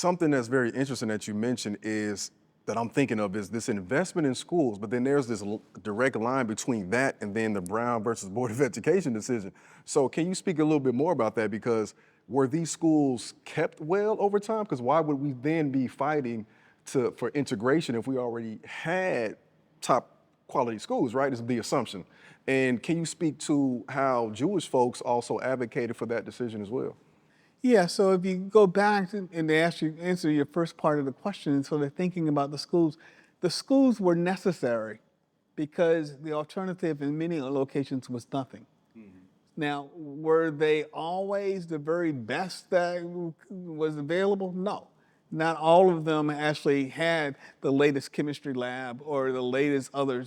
Something that's very interesting that you mentioned is that I'm thinking of is this investment in schools, but then there's this direct line between that and then the Brown versus Board of Education decision. So can you speak a little bit more about that? Because were these schools kept well over time? Because why would we then be fighting for integration if we already had top quality schools, right? Is the assumption. And can you speak to how Jewish folks also advocated for that decision as well? Yeah, so if you go back and they ask you answer your first part of the question, so they're thinking about the schools were necessary because the alternative in many locations was nothing. Now, were they always the very best that was available? No. Not all of them actually had the latest chemistry lab or the latest other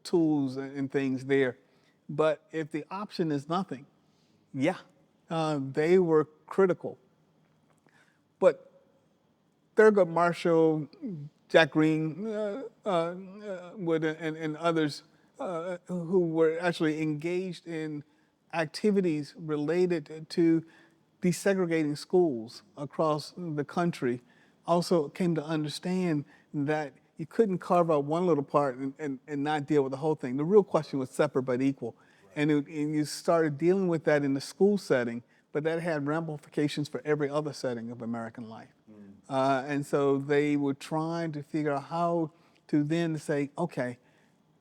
tools and things there. But if the option is nothing, yeah, they were critical. But Thurgood Marshall, Jack Green, and others who were actually engaged in activities related to desegregating schools across the country also came to understand that you couldn't carve out one little part and not deal with the whole thing. The real question was separate but equal. And you started dealing with that in the school setting, but that had ramifications for every other setting of American life. And so they were trying to figure out how to then say, okay,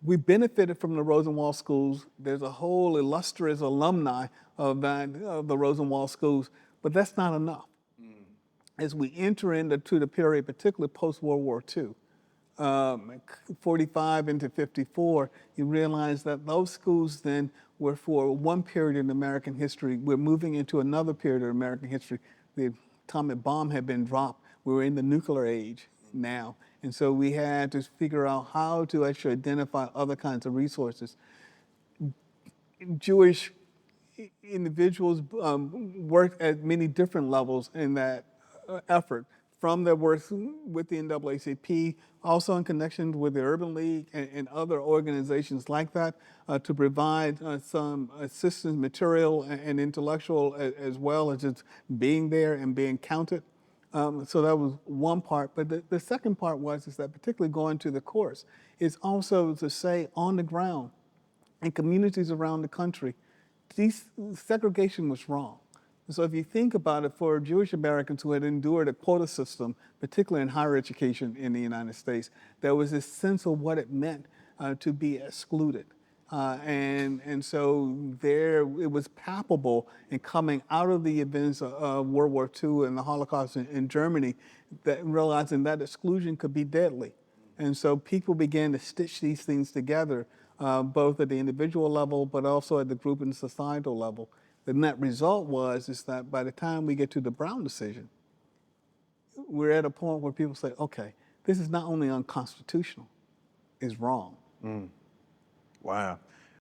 we benefited from the Rosenwald schools. There's a whole illustrious alumni of the Rosenwald schools, but that's not enough. As we enter into the period, particularly post-World War II, 45 into 54, you realize that those schools then were for one period in American history. We're moving into another period of American history. The atomic bomb had been dropped. We were in the nuclear age now. And so we had to figure out how to actually identify other kinds of resources. Jewish individuals worked at many different levels in that effort, from their work with the NAACP, also in connection with the Urban League and other organizations like that, to provide some assistance material and intellectual as well as just being there and being counted. So that was one part. But the second part is that particularly going to the course, is also to say on the ground in communities around the country, segregation was wrong. So if you think about it, for Jewish Americans who had endured a quota system, particularly in higher education in the United States, there was this sense of what it meant to be excluded. And so there, it was palpable in coming out of the events of World War II and the Holocaust in Germany, that realizing that exclusion could be deadly. And so people began to stitch these things together, both at the individual level, but also at the group and societal level. The net result is that by the time we get to the Brown decision, we're at a point where people say, okay, this is not only unconstitutional, it's wrong. Wow.